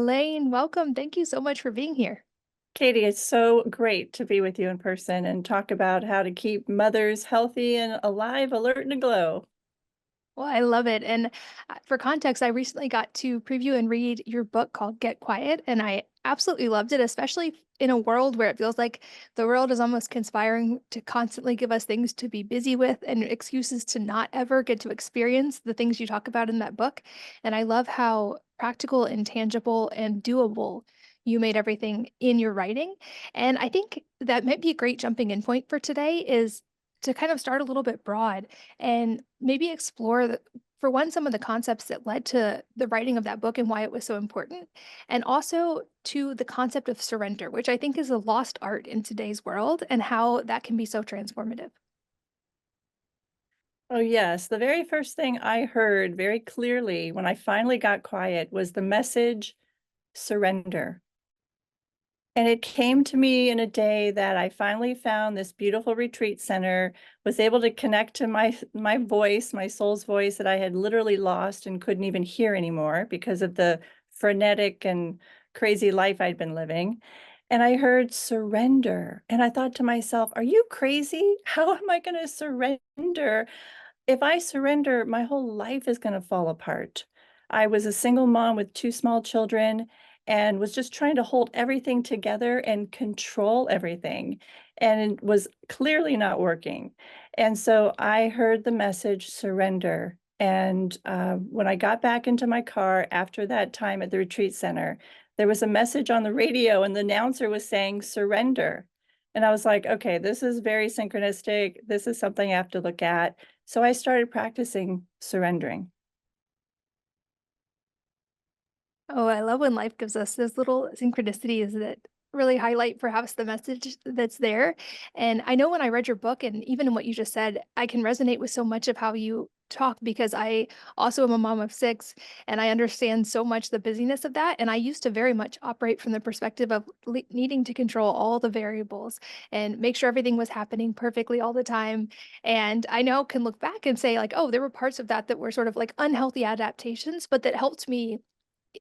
Elaine, welcome. Thank you so much for being here. Katie, it's so great to be with you in person and talk about how to keep mothers healthy and alive, alert, and aglow. Well, I love it. And for context, I recently got to preview and read your book called Get Quiet, and I absolutely loved it, especially in a world where it feels like the world is almost conspiring to constantly give us things to be busy with and excuses to not ever get to experience the things you talk about in that book. And I love how practical and tangible and doable you made everything in your writing. And I think that might be a great jumping in point for today is to kind of start a little bit broad and maybe explore for one, some of the concepts that led to the writing of that book and why it was so important, and also to the concept of surrender, which I think is a lost art in today's world and how that can be so transformative. Oh, yes. The very first thing I heard very clearly when I finally got quiet was the message surrender. And it came to me in a day that I finally found this beautiful retreat center, was able to connect to my voice, my soul's voice that I had literally lost and couldn't even hear anymore because of the frenetic and crazy life I'd been living. And I heard surrender. And I thought to myself, are you crazy? How am I going to surrender? If I surrender, my whole life is going to fall apart. I was a single mom with two small children and was just trying to hold everything together and control everything. And it was clearly not working. And so I heard the message surrender. And when I got back into my car after that time at the retreat center, there was a message on the radio, and the announcer was saying surrender. And I was like, okay, this is very synchronistic. This is something I have to look at. So I started practicing surrendering. Oh, I love when life gives us those little synchronicities that really highlight perhaps the message that's there. And I know when I read your book and even in what you just said, I can resonate with so much of how you talk because I also am a mom of six and I understand so much the busyness of that. And I used to very much operate from the perspective of needing to control all the variables and make sure everything was happening perfectly all the time. And I now can look back and say, like, oh, there were parts of that that were sort of like unhealthy adaptations, but that helped me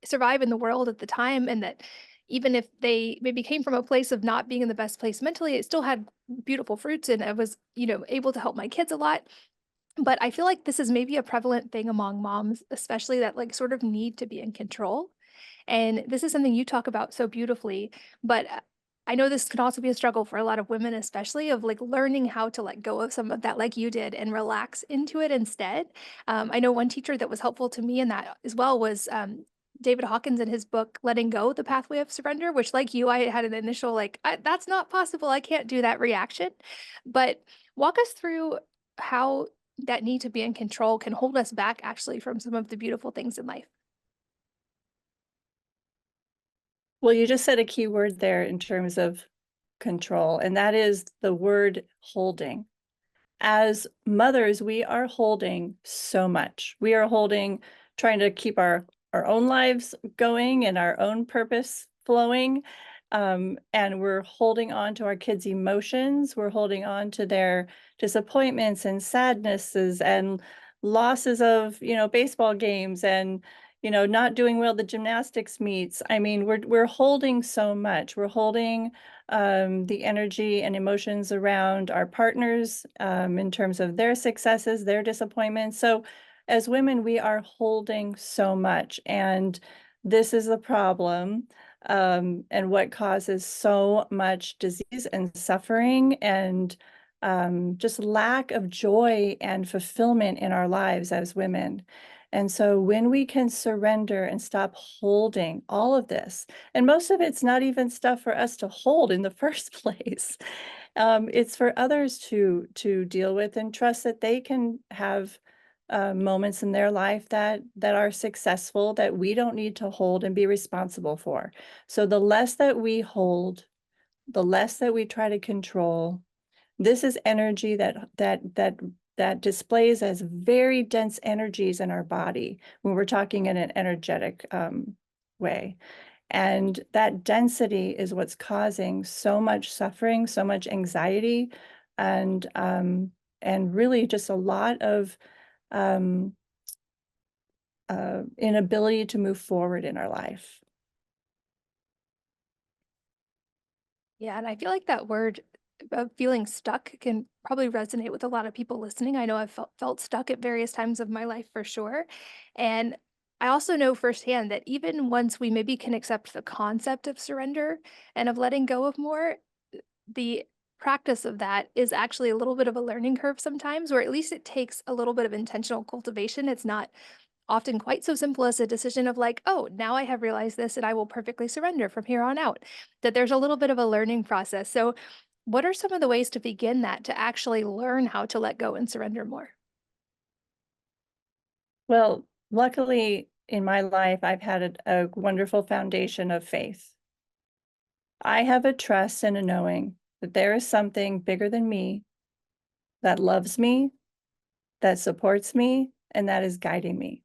survive in the world at the time, and that even if they maybe came from a place of not being in the best place mentally, it still had beautiful fruits and I was, able to help my kids a lot. But I feel like this is maybe a prevalent thing among moms, especially that like sort of need to be in control. And this is something you talk about so beautifully, but I know this could also be a struggle for a lot of women, especially of like learning how to let go of some of that, like you did, and relax into it instead. I know one teacher that was helpful to me in that as well was David Hawkins in his book, Letting Go, The Pathway of Surrender, which, like you, I had an initial, like, that's not possible. I can't do that reaction. But walk us through how that need to be in control can hold us back actually from some of the beautiful things in life. Well, you just said a key word there in terms of control, and that is the word holding. As mothers, we are holding so much. We are holding, trying to keep our own lives going and our own purpose flowing. And we're holding on to our kids' emotions. We're holding on to their disappointments and sadnesses and losses of, baseball games and, not doing well the gymnastics meets. I mean, we're holding so much. We're holding the energy and emotions around our partners in terms of their successes, their disappointments. So as women, we are holding so much. And this is the problem, and what causes so much disease and suffering and just lack of joy and fulfillment in our lives as women. And so when we can surrender and stop holding all of this, and most of it's not even stuff for us to hold in the first place. It's for others to deal with and trust that they can have moments in their life that are successful that we don't need to hold and be responsible for. So the less that we hold, the less that we try to control, this is energy that displays as very dense energies in our body when we're talking in an energetic way. And that density is what's causing so much suffering, so much anxiety, and really just a lot of um, inability to move forward in our life. Yeah, and I feel like that word of feeling stuck can probably resonate with a lot of people listening. I know I've felt stuck at various times of my life for sure. And I also know firsthand that even once we maybe can accept the concept of surrender and of letting go of more, the practice of that is actually a little bit of a learning curve sometimes, or at least it takes a little bit of intentional cultivation. It's not often quite so simple as a decision of like, oh, now I have realized this and I will perfectly surrender from here on out. That there's a little bit of a learning process. So, what are some of the ways to begin that to actually learn how to let go and surrender more? Well, luckily in my life, I've had a wonderful foundation of faith. I have a trust and a knowing that there is something bigger than me that loves me, that supports me, and that is guiding me.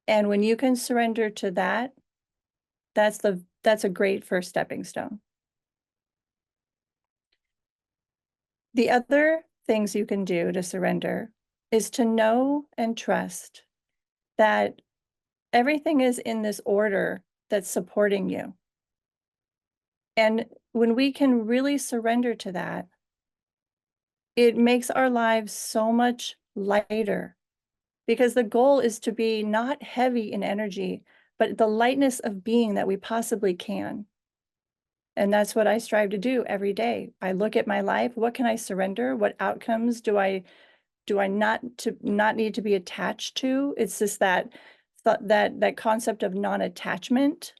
And when you can surrender to that, that's a great first stepping stone. The other things you can do to surrender is to know and trust that everything is in this order that's supporting you. And when we can really surrender to that, it makes our lives so much lighter because the goal is to be not heavy in energy, but the lightness of being that we possibly can. And that's what I strive to do every day. I look at my life, what can I surrender? What outcomes do I not need to be attached to? It's just that that concept of non-attachment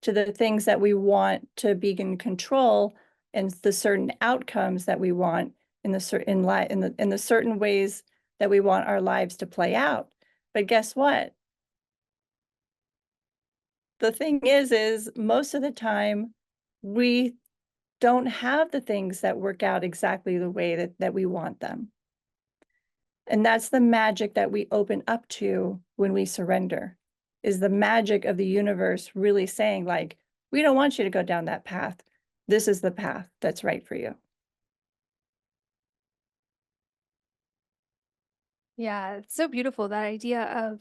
to the things that we want to be in control and the certain outcomes that we want in the certain in the certain ways that we want our lives to play out. But guess what? The thing is most of the time we don't have the things that work out exactly the way that we want them. And that's the magic that we open up to when we surrender, is the magic of the universe really saying, like, we don't want you to go down that path. This is the path that's right for you. Yeah, it's so beautiful that idea of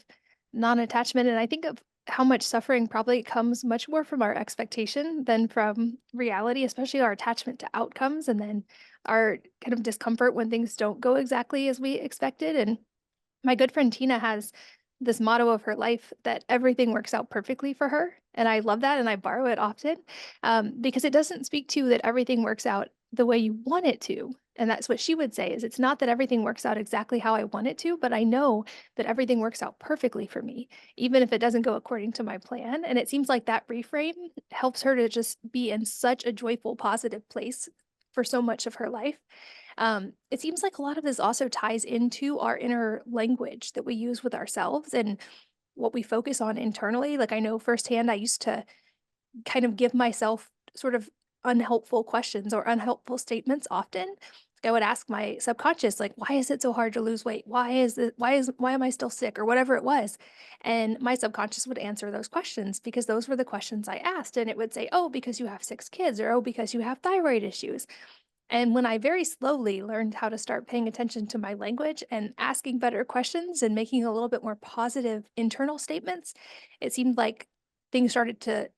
non-attachment. And I think of how much suffering probably comes much more from our expectation than from reality, especially our attachment to outcomes and then our kind of discomfort when things don't go exactly as we expected. And my good friend Tina has this motto of her life that everything works out perfectly for her. And I love that. And I borrow it often because it doesn't speak to that everything works out the way you want it to. And that's what she would say is it's not that everything works out exactly how I want it to, but I know that everything works out perfectly for me, even if it doesn't go according to my plan. And it seems like that reframe helps her to just be in such a joyful, positive place for so much of her life. It seems like a lot of this also ties into our inner language that we use with ourselves and what we focus on internally. Like I know firsthand, I used to kind of give myself sort of unhelpful questions or unhelpful statements often. Like I would ask my subconscious, like, why is it so hard to lose weight? Why am I still sick? Or whatever it was. And my subconscious would answer those questions because those were the questions I asked. And it would say, oh, because you have 6 kids, or oh, because you have thyroid issues. And when I very slowly learned how to start paying attention to my language and asking better questions and making a little bit more positive internal statements, it seemed like things started to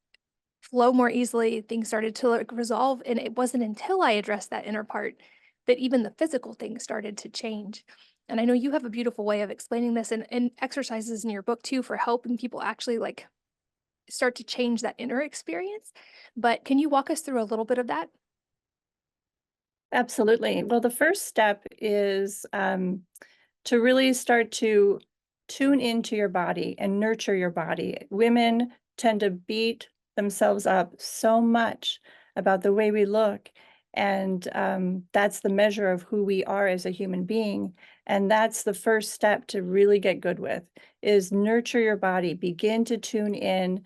flow more easily. Things started to like resolve. And it wasn't until I addressed that inner part that even the physical things started to change. And I know you have a beautiful way of explaining this and exercises in your book too for helping people actually like start to change that inner experience. But can you walk us through a little bit of that? Absolutely. Well, the first step is to really start to tune into your body and nurture your body. Women tend to beat themselves up so much about the way we look. And that's the measure of who we are as a human being. And that's the first step to really get good with is nurture your body, begin to tune in,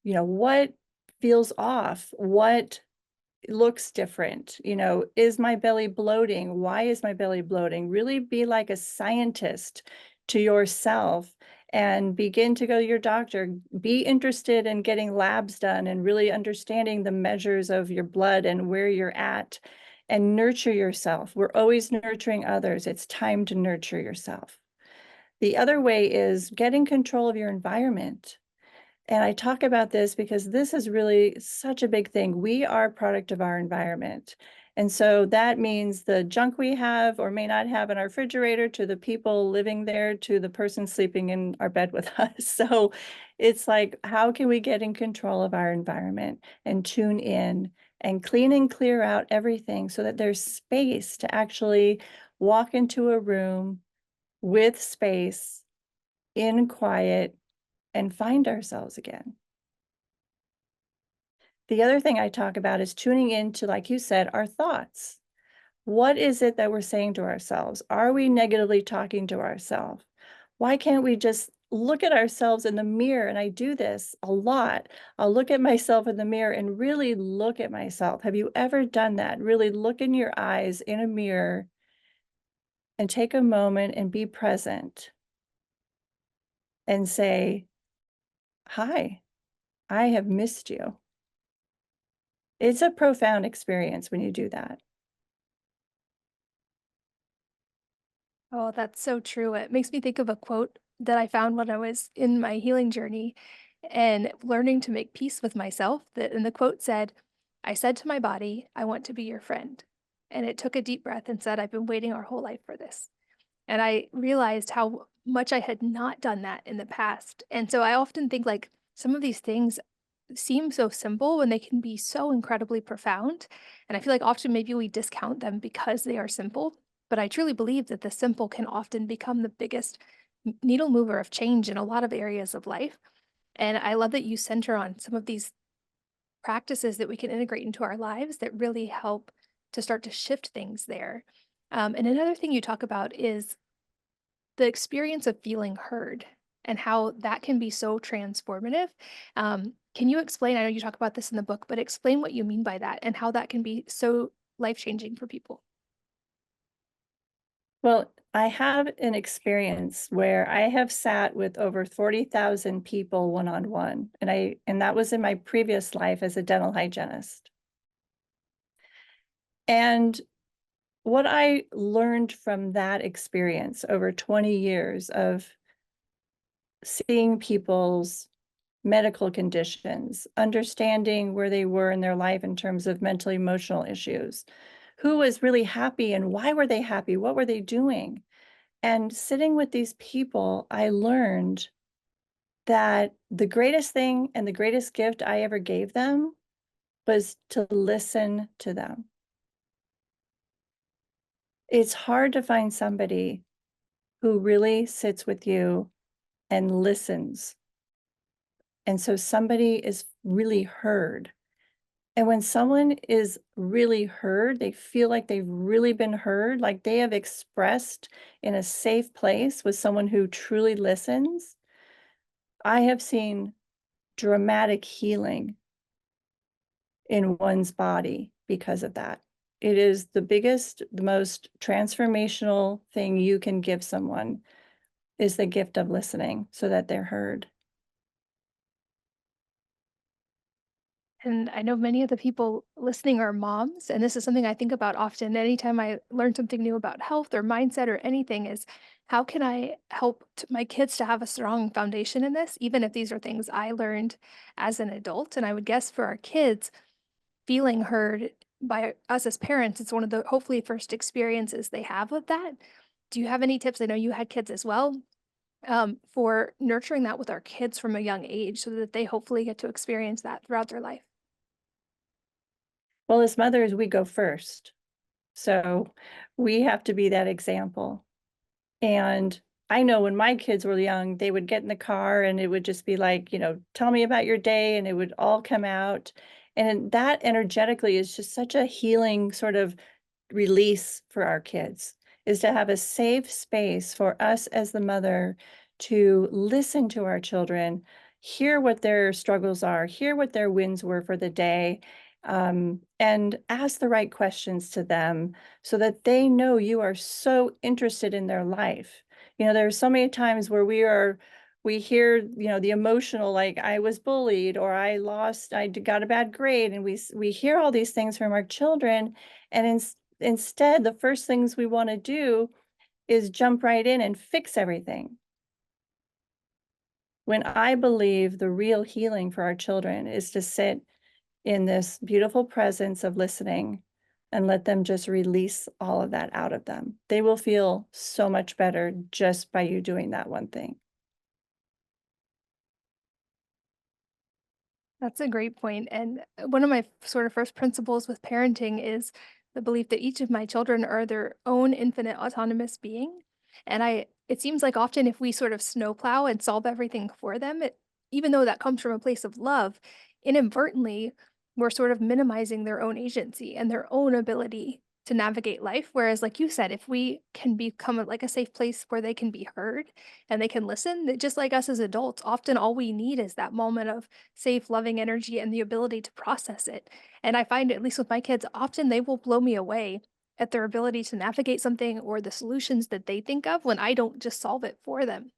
what feels off, what looks different, is my belly bloating? Why is my belly bloating? Really be like a scientist to yourself and begin to go to your doctor. Be interested in getting labs done and really understanding the measures of your blood and where you're at and nurture yourself. We're always nurturing others. It's time to nurture yourself. The other way is getting control of your environment And I talk about this because this is really such a big thing. We are a product of our environment. And so that means the junk we have or may not have in our refrigerator, to the people living there, to the person sleeping in our bed with us. So it's like, how can we get in control of our environment and tune in and clean and clear out everything so that there's space to actually walk into a room with space, in quiet, and find ourselves again. The other thing I talk about is tuning into, like you said, our thoughts. What is it that we're saying to ourselves? Are we negatively talking to ourselves? Why can't we just look at ourselves in the mirror? And I do this a lot. I'll look at myself in the mirror and really look at myself. Have you ever done that? Really look in your eyes in a mirror and take a moment and be present and say, "Hi, I have missed you." It's a profound experience when you do that. Oh, that's so true. It makes me think of a quote that I found when I was in my healing journey and learning to make peace with myself. And the quote said, I said to my body, I want to be your friend. And it took a deep breath and said, I've been waiting our whole life for this. And I realized how much I had not done that in the past. And so I often think like some of these things seem so simple when they can be so incredibly profound. And I feel like often maybe we discount them because they are simple. But I truly believe that the simple can often become the biggest needle mover of change in a lot of areas of life. And I love that you center on some of these practices that we can integrate into our lives that really help to start to shift things there. And another thing you talk about is the experience of feeling heard and how that can be so transformative. Can you explain? I know you talk about this in the book, but explain what you mean by that and how that can be so life changing for people. Well, I have an experience where I have sat with over 40,000 people one-on-one, and that was in my previous life as a dental hygienist. And what I learned from that experience over 20 years of seeing people's medical conditions, understanding where they were in their life in terms of mental emotional issues, who was really happy and why were they happy? What were they doing? And sitting with these people, I learned that the greatest thing and the greatest gift I ever gave them was to listen to them. It's hard to find somebody who really sits with you and listens. And so somebody is really heard. And when someone is really heard, they feel like they've really been heard, like they have expressed in a safe place with someone who truly listens. I have seen dramatic healing in one's body because of that. It is the biggest, the most transformational thing you can give someone is the gift of listening so that they're heard. And I know many of the people listening are moms, and this is something I think about often anytime I learn something new about health or mindset or anything is how can I help my kids to have a strong foundation in this, even if these are things I learned as an adult. And I would guess for our kids, feeling heard by us as parents, it's one of the hopefully first experiences they have of that. Do you have any tips? I know you had kids as well, for nurturing that with our kids from a young age so that they hopefully get to experience that throughout their life. Well, as mothers, we go first. So we have to be that example. And I know when my kids were young, they would get in the car and it would just be like, tell me about your day, and it would all come out. And that energetically is just such a healing sort of release for our kids, is to have a safe space for us as the mother to listen to our children, hear what their struggles are, hear what their wins were for the day, and ask the right questions to them so that they know you are so interested in their life. There are so many times where we hear, the emotional, like I was bullied or got a bad grade, and we hear all these things from our children, and instead, the first things we want to do is jump right in and fix everything when I believe the real healing for our children is to sit in this beautiful presence of listening and let them just release all of that out of them. They will feel so much better just by you doing that one thing. That's a great point, and one of my sort of first principles with parenting is the belief that each of my children are their own infinite autonomous being, and it seems like often if we sort of snowplow and solve everything for them, even though that comes from a place of love, inadvertently, we're sort of minimizing their own agency and their own ability to navigate life, whereas like you said, if we can become like a safe place where they can be heard and they can listen, that just like us as adults, often all we need is that moment of safe, loving energy and the ability to process it. And I find, at least with my kids, often they will blow me away at their ability to navigate something or the solutions that they think of when I don't just solve it for them.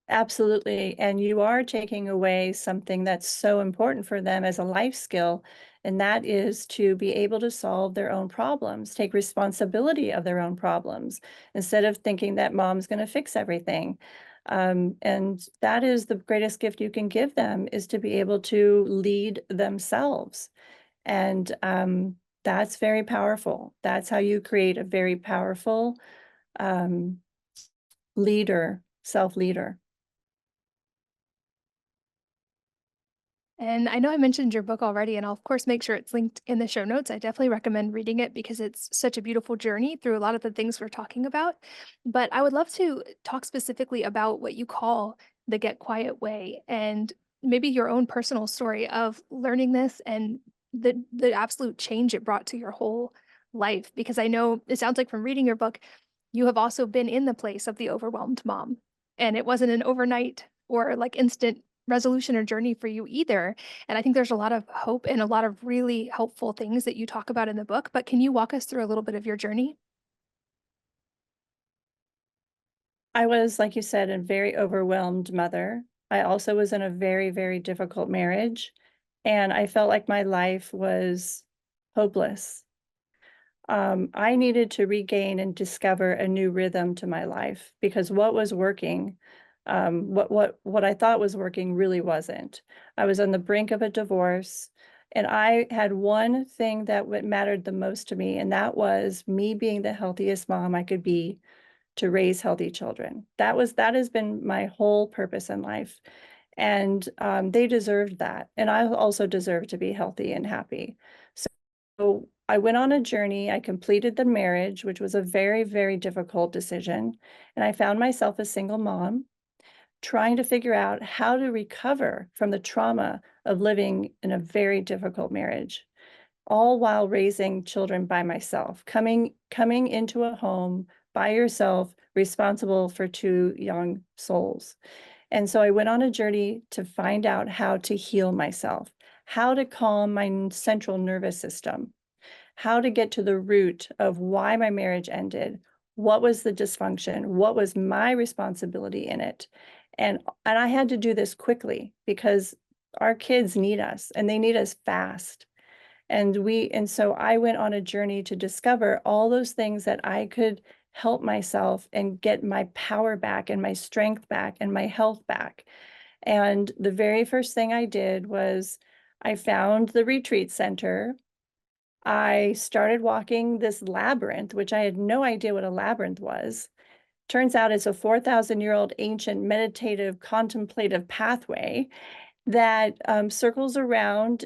Absolutely, and you are taking away something that's so important for them as a life skill, and that is to be able to solve their own problems, take responsibility of their own problems, instead of thinking that mom's gonna fix everything. And that is the greatest gift you can give them, is to be able to lead themselves, and, that's very powerful. That's how you create a very powerful, um, leader, self-leader. And I know I mentioned your book already, and I'll of course make sure it's linked in the show notes. I definitely recommend reading it because it's such a beautiful journey through a lot of the things we're talking about. But I would love to talk specifically about what you call the get quiet way and maybe your own personal story of learning this and the absolute change it brought to your whole life. Because I know it sounds like from reading your book, you have also been in the place of the overwhelmed mom. And it wasn't an overnight or like instant resolution or journey for you either. And I think there's a lot of hope and a lot of really helpful things that you talk about in the book. But can you walk us through a little bit of your journey? I was, like you said, a very overwhelmed mother. I also was in a very, very difficult marriage, and I felt like my life was hopeless. I needed to regain and discover a new rhythm to my life because what was working, what I thought was working really wasn't. I was on the brink of a divorce, and I had one thing that what mattered the most to me, and that was me being the healthiest mom I could be to raise healthy children. That has been my whole purpose in life, and, they deserved that, and I also deserve to be healthy and happy. So, I went on a journey, I completed the marriage, which was a very, very difficult decision, and I found myself a single mom trying to figure out how to recover from the trauma of living in a very difficult marriage, all while raising children by myself, coming into a home by yourself, responsible for 2 young souls. And so I went on a journey to find out how to heal myself, how to calm my central nervous system, how to get to the root of why my marriage ended, what was the dysfunction, what was my responsibility in it. And I had to do this quickly because our kids need us and they need us fast. And so I went on a journey to discover all those things that I could help myself and get my power back and my strength back and my health back. And the very first thing I did was I found the retreat center. I started walking this labyrinth, which I had no idea what a labyrinth was. Turns out it's a 4,000-year-old ancient meditative contemplative pathway that, circles around,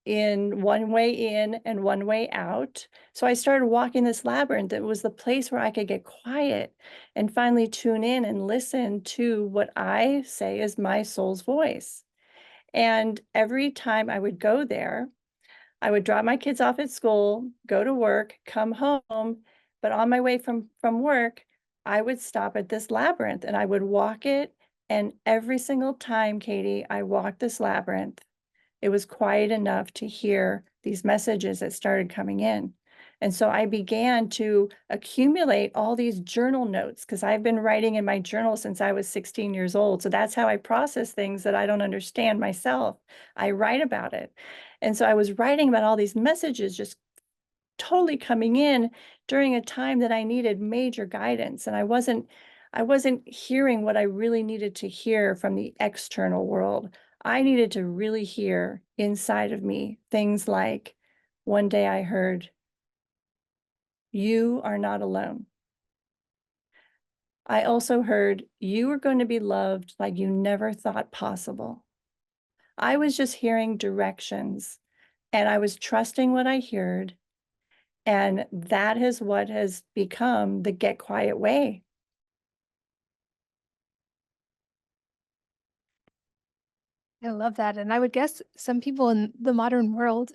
in one way in and one way out. So I started walking this labyrinth. It was the place where I could get quiet and finally tune in and listen to what I say is my soul's voice. And every time I would go there, I would drop my kids off at school, go to work, come home, but on my way from work, I would stop at this labyrinth and I would walk it, and every single time, Katie, I walked this labyrinth, it was quiet enough to hear these messages that started coming in. And so I began to accumulate all these journal notes because I've been writing in my journal since I was 16 years old. So that's how I process things that I don't understand myself. I write about it. And so I was writing about all these messages just totally coming in during a time that I needed major guidance. And I wasn't hearing what I really needed to hear from the external world. I needed to really hear inside of me things like, one day I heard, "You are not alone." I also heard, "You are going to be loved like you never thought possible." I was just hearing directions, and I was trusting what I heard, and that is what has become the get quiet way. I love that, and I would guess some people in the modern world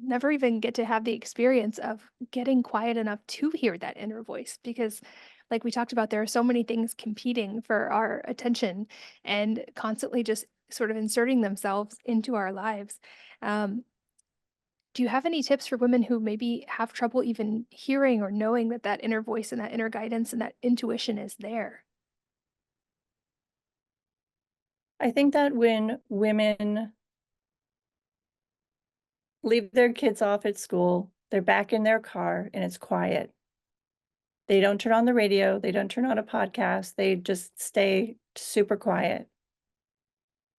never even get to have the experience of getting quiet enough to hear that inner voice because, like we talked about, there are so many things competing for our attention and constantly just sort of inserting themselves into our lives. Um, do you have any tips for women who maybe have trouble even hearing or knowing that that inner voice and that inner guidance and that intuition is there? I think that when women leave their kids off at school, they're back in their car and it's quiet. They don't turn on the radio, they don't turn on a podcast, they just stay super quiet.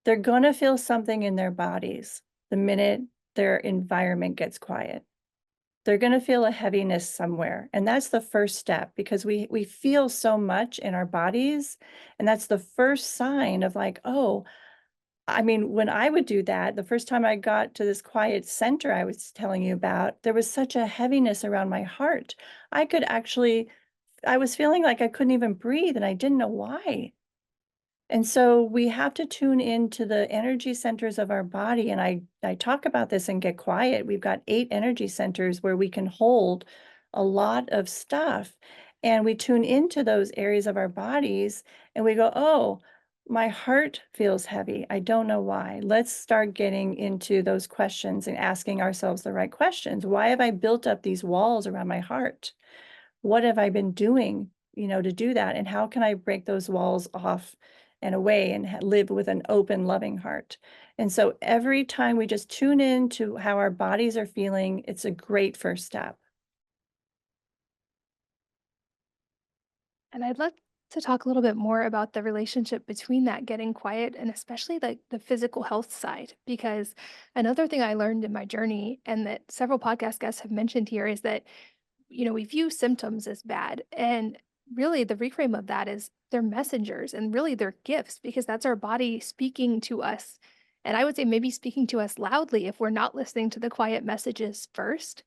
They're gonna feel something in their bodies the minute their environment gets quiet. They're gonna feel a heaviness somewhere, and that's the first step because we feel so much in our bodies, and that's the first sign of like, "Oh." I mean, when I would do that, the first time I got to this quiet center I was telling you about, there was such a heaviness around my heart. I could actually I was feeling like I couldn't even breathe, and I didn't know why. And so we have to tune into the energy centers of our body, and I talk about this in Get Quiet. We've got 8 energy centers where we can hold a lot of stuff, and we tune into those areas of our bodies, and we go, "Oh, my heart feels heavy. I don't know why." Let's start getting into those questions and asking ourselves the right questions. Why have I built up these walls around my heart? What have I been doing, to do that? And how can I break those walls off and away and live with an open, loving heart? And so every time we just tune in to how our bodies are feeling, it's a great first step. And I'd love to talk a little bit more about the relationship between that getting quiet and especially like the physical health side. Because another thing I learned in my journey and that several podcast guests have mentioned here is that, we view symptoms as bad. And really the reframe of that is they're messengers and really they're gifts because that's our body speaking to us. And I would say maybe speaking to us loudly if we're not listening to the quiet messages first.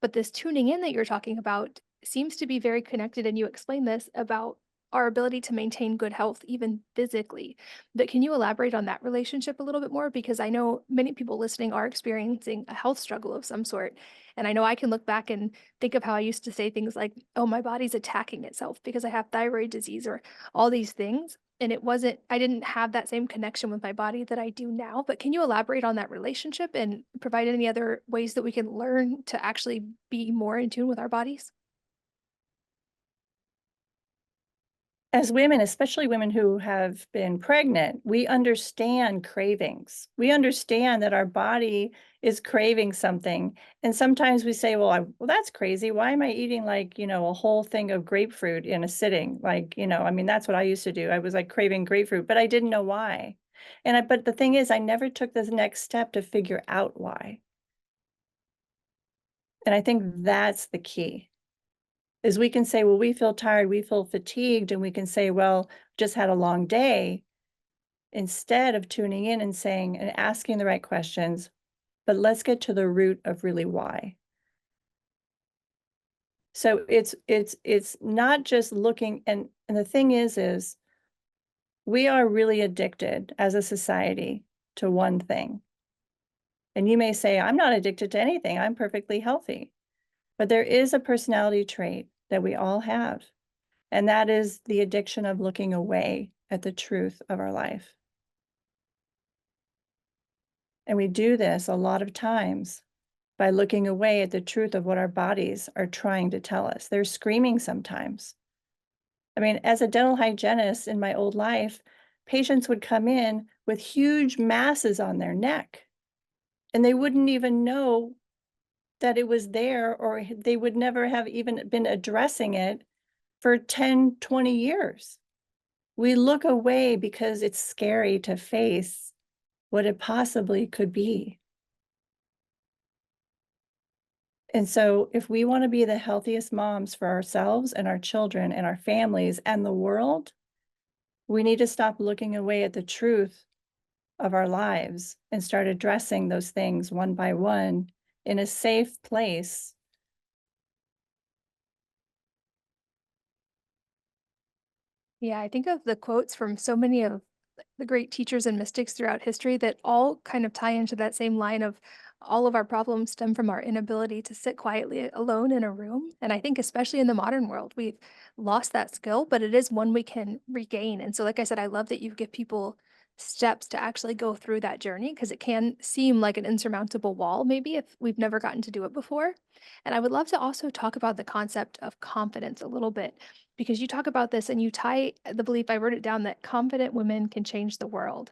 But this tuning in that you're talking about seems to be very connected, and you explain this about our ability to maintain good health even physically. But can you elaborate on that relationship a little bit more? Because I know many people listening are experiencing a health struggle of some sort. And I know I can look back and think of how I used to say things like, oh, my body's attacking itself because I have thyroid disease or all these things. And I didn't have that same connection with my body that I do now. But can you elaborate on that relationship and provide any other ways that we can learn to actually be more in tune with our bodies? As women, especially women who have been pregnant, we understand cravings. We understand that our body is craving something. And sometimes we say, well, that's crazy. Why am I eating like, a whole thing of grapefruit in a sitting? Like, I mean, that's what I used to do. I was like craving grapefruit, but I didn't know why. But the thing is, I never took this next step to figure out why. And I think that's the key. Is we can say, well, we feel tired, we feel fatigued, and we can say, well, just had a long day, instead of tuning in and saying and asking the right questions, but let's get to the root of really why. So it's not just looking, and the thing is we are really addicted as a society to one thing. And you may say, I'm not addicted to anything, I'm perfectly healthy. But there is a personality trait that we all have. And that is the addiction of looking away at the truth of our life. And we do this a lot of times by looking away at the truth of what our bodies are trying to tell us. They're screaming sometimes. I mean, as a dental hygienist in my old life, patients would come in with huge masses on their neck, and they wouldn't even know that it was there, or they would never have even been addressing it for 10, 20 years. We look away because it's scary to face what it possibly could be. And so, if we want to be the healthiest moms for ourselves and our children and our families and the world, we need to stop looking away at the truth of our lives and start addressing those things one by one in a safe place. Yeah, I think of the quotes from so many of the great teachers and mystics throughout history that all kind of tie into that same line of all of our problems stem from our inability to sit quietly alone in a room. And I think, especially in the modern world, we've lost that skill, but it is one we can regain. And so, like I said, I love that you give people steps to actually go through that journey because it can seem like an insurmountable wall, maybe if we've never gotten to do it before. And I would love to also talk about the concept of confidence a little bit because you talk about this and you tie the belief, I wrote it down, that confident women can change the world.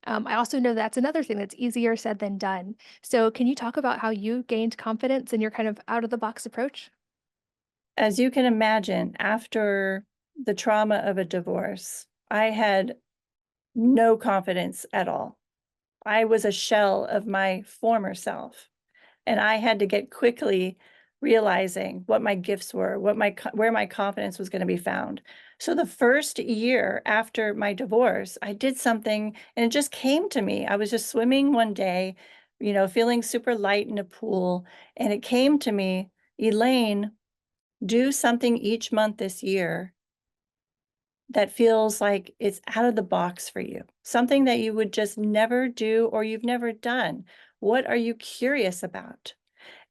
I also know that's another thing that's easier said than done. So, can you talk about how you gained confidence in your kind of out of the box approach? As you can imagine, after the trauma of a divorce, I had no confidence at all. I was a shell of my former self. And I had to get quickly realizing what my gifts were, where my confidence was gonna be found. So the first year after my divorce, I did something and it just came to me. I was just swimming one day, feeling super light in a pool, and it came to me, "Elaine, do something each month this year that feels like it's out of the box for you, something that you would just never do or you've never done. What are you curious about?"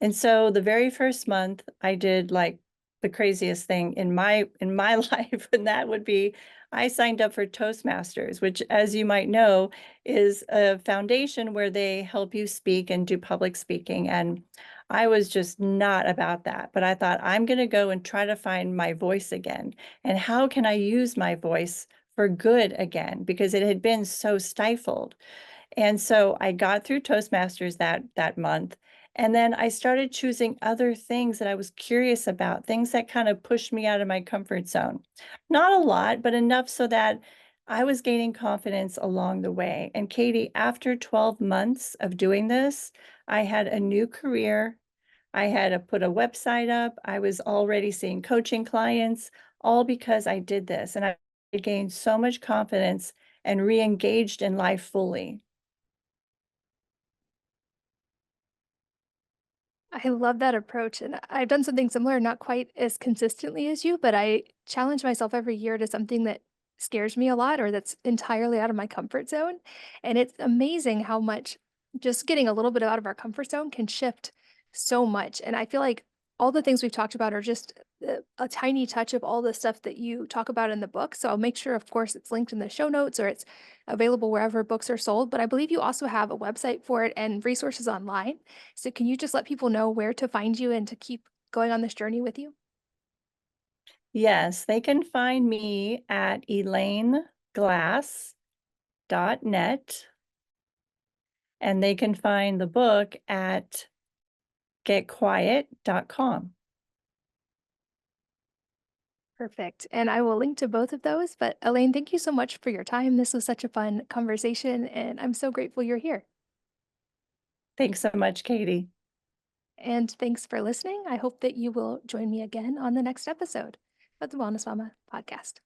And so the very first month, I did, like, the craziest thing in my life, and that would be I signed up for Toastmasters, which, as you might know, is a foundation where they help you speak and do public speaking, and I was just not about that, but I thought, "I'm gonna go and try to find my voice again, and how can I use my voice for good again?" Because it had been so stifled. And so I got through Toastmasters that month, and then I started choosing other things that I was curious about, things that kind of pushed me out of my comfort zone. Not a lot, but enough so that I was gaining confidence along the way. And Katie, after 12 months of doing this, I had a new career. I had to put a website up. I was already seeing coaching clients, all because I did this. And I gained so much confidence and re-engaged in life fully. I love that approach, and I've done something similar, not quite as consistently as you, but I challenge myself every year to something that scares me a lot or that's entirely out of my comfort zone. And it's amazing how much just getting a little bit out of our comfort zone can shift so much. And I feel like all the things we've talked about are just a tiny touch of all the stuff that you talk about in the book. So I'll make sure, of course, it's linked in the show notes or it's available wherever books are sold. But I believe you also have a website for it and resources online. So can you just let people know where to find you and to keep going on this journey with you? Yes, they can find me at elaineglass.net, and they can find the book at getquiet.com. Perfect. And I will link to both of those. But Elaine, thank you so much for your time. This was such a fun conversation, and I'm so grateful you're here. Thanks so much, Katie. And thanks for listening. I hope that you will join me again on the next episode of the Wellness Mama podcast.